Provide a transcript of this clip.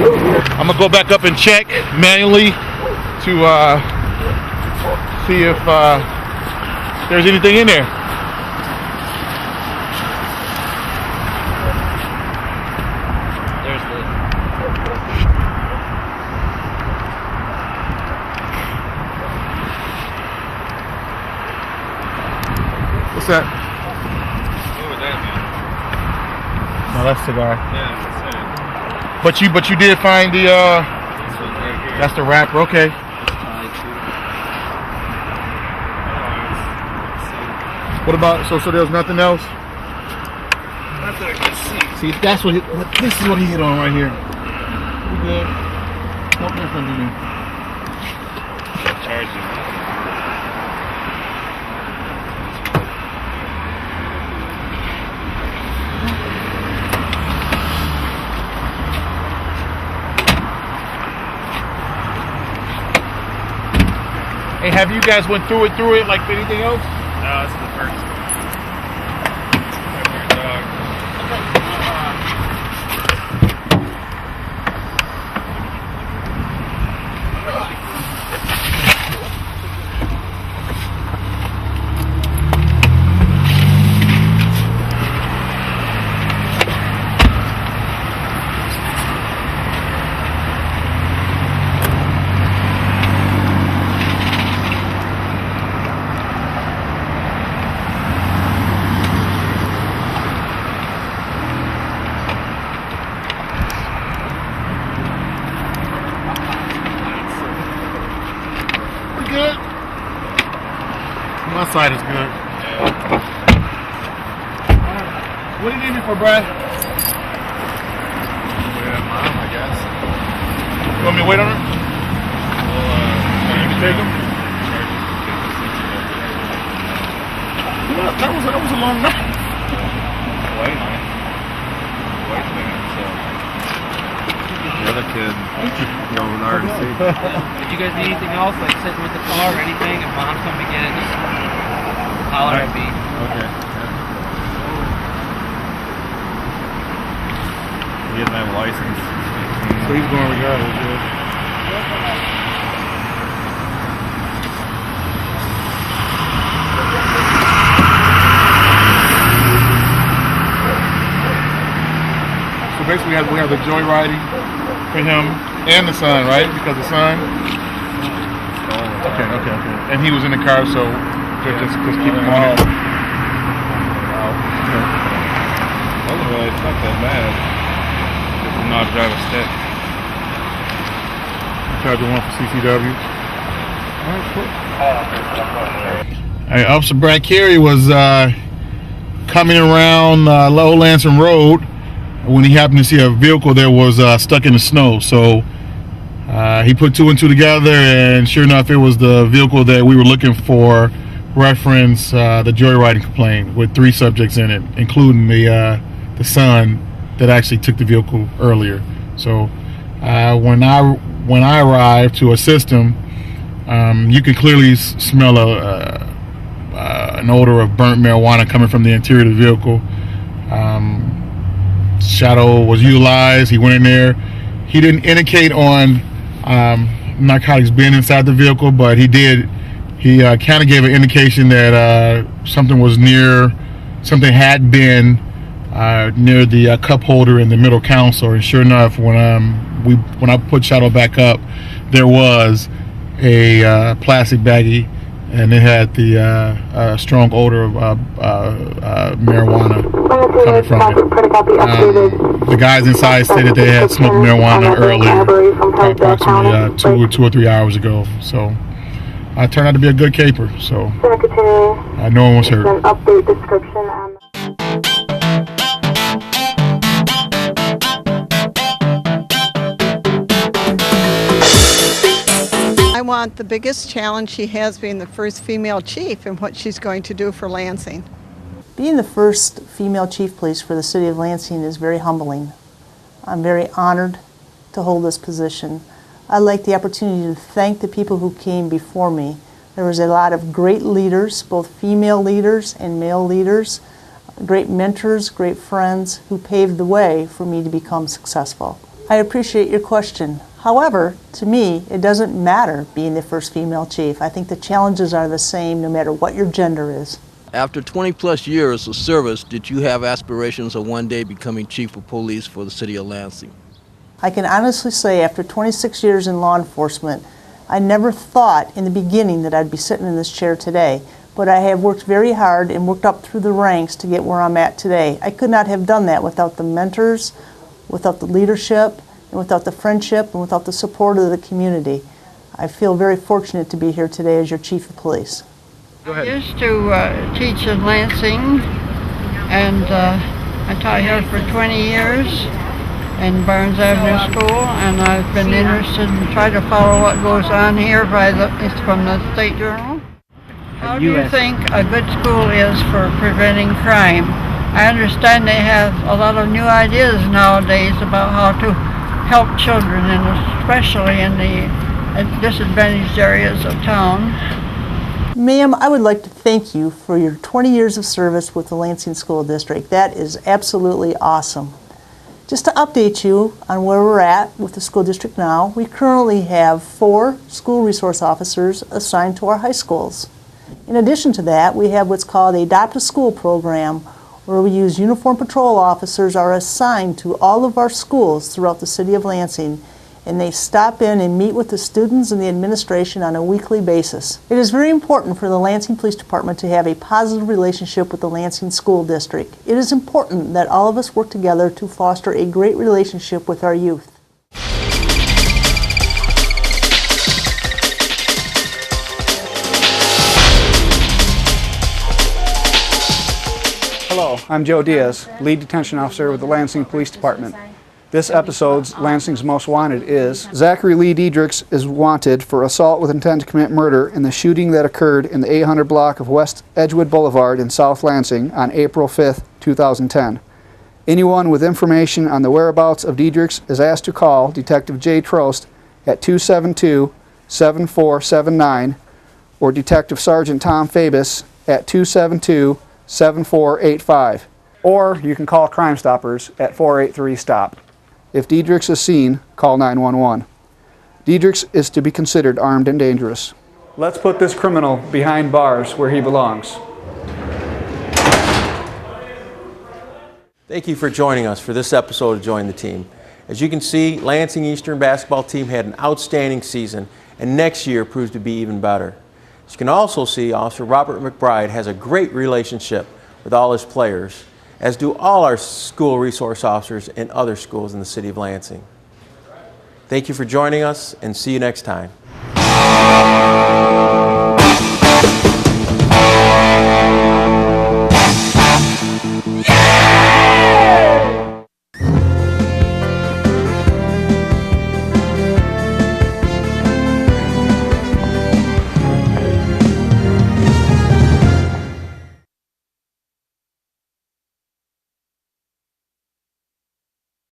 I'm gonna go back up and check manually to see if there's anything in there. There's the. What's that? What was that, man? No, that's cigar. Yeah, that's it. But you did find the This one's right here. that's the wrapper. Okay. It's tied to. What about so there's nothing else? Not that I can see. See, that's what this is what he hit on right here. We good. Nope, there's nothing in there. Charging. Hey, have you guys went through it like anything else? No, this is the first. Your dog. Good. My side is good. What do you need me for, Brad? Yeah, Mom, I guess. You want me to wait on her? Well, You can take them? That was a long night. White man. White man, so. The other kid going hard to see. If you guys need anything else, like sitting with the car or anything, if Mom's coming to get it, just holler at me. Okay. He doesn't have a license. So he's going regardless, yeah. So basically we have the joyriding for him and the son, right? Because the son. Okay. And he was in the car, so just keep it going. Otherwise, it's not that bad. Just not drive a stick. Charge one for CCW. All right, Officer Brad Carey was coming around Low Lansing Road when he happened to see a vehicle that was stuck in the snow. So he put two and two together, and sure enough, it was the vehicle that we were looking for. Reference the joyriding complaint with 3 subjects in it, including the son that actually took the vehicle earlier. So when I arrived to assist him, you could clearly smell an odor of burnt marijuana coming from the interior of the vehicle. Shadow was utilized. He went in there. He didn't indicate on narcotics being inside the vehicle, but he did. He kind of gave an indication that something had been near the cup holder in the middle console. And sure enough, when I put Shadow back up, there was a plastic baggie, and it had the strong odor of marijuana coming from it. The guys inside stated they had smoked marijuana earlier, approximately 2 or 3 hours ago. So I turned out to be a good caper. So no one was hurt. Update description on I want the biggest challenge she has being the first female chief and what she's going to do for Lansing. Being the first female chief police for the city of Lansing is very humbling. I'm very honored to hold this position. I'd like the opportunity to thank the people who came before me. There was a lot of great leaders, both female leaders and male leaders, great mentors, great friends who paved the way for me to become successful. I appreciate your question. However, to me, it doesn't matter being the first female chief. I think the challenges are the same no matter what your gender is. After 20-plus years of service, did you have aspirations of one day becoming chief of police for the city of Lansing? I can honestly say after 26 years in law enforcement, I never thought in the beginning that I'd be sitting in this chair today, but I have worked very hard and worked up through the ranks to get where I'm at today. I could not have done that without the mentors, without the leadership, and without the friendship, and without the support of the community. I feel very fortunate to be here today as your chief of police. Go ahead. I used to teach in Lansing, and I taught here for 20 years in Barnes Avenue School, and I've been interested in trying to follow what goes on here it's from the State Journal. How do you think a good school is for preventing crime? I understand they have a lot of new ideas nowadays about how to help children, and especially in the disadvantaged areas of town. Ma'am, I would like to thank you for your 20 years of service with the Lansing School District. That is absolutely awesome. Just to update you on where we're at with the school district now, we currently have 4 school resource officers assigned to our high schools. In addition to that, we have what's called a Adopt a School program, where we use uniformed patrol officers are assigned to all of our schools throughout the city of Lansing, and they stop in and meet with the students and the administration on a weekly basis. It is very important for the Lansing Police Department to have a positive relationship with the Lansing School District. It is important that all of us work together to foster a great relationship with our youth. Hello, I'm Joe Diaz, Lead Detention Officer with the Lansing Police Department. This episode's Lansing's Most Wanted is Zachary Lee Diedrichs is wanted for assault with intent to commit murder in the shooting that occurred in the 800 block of West Edgewood Boulevard in South Lansing on April 5, 2010. Anyone with information on the whereabouts of Diedrichs is asked to call Detective Jay Trost at 272-7479 or Detective Sergeant Tom Fabus at 272-7485. Or you can call Crime Stoppers at 483-STOP. If Diedrichs is seen, call 911. Diedrichs is to be considered armed and dangerous. Let's put this criminal behind bars where he belongs. Thank you for joining us for this episode of Join the Team. As you can see, Lansing Eastern basketball team had an outstanding season, and next year proves to be even better. As you can also see, Officer Robert McBride has a great relationship with all his players, as do all our school resource officers in other schools in the city of Lansing. Thank you for joining us, and see you next time.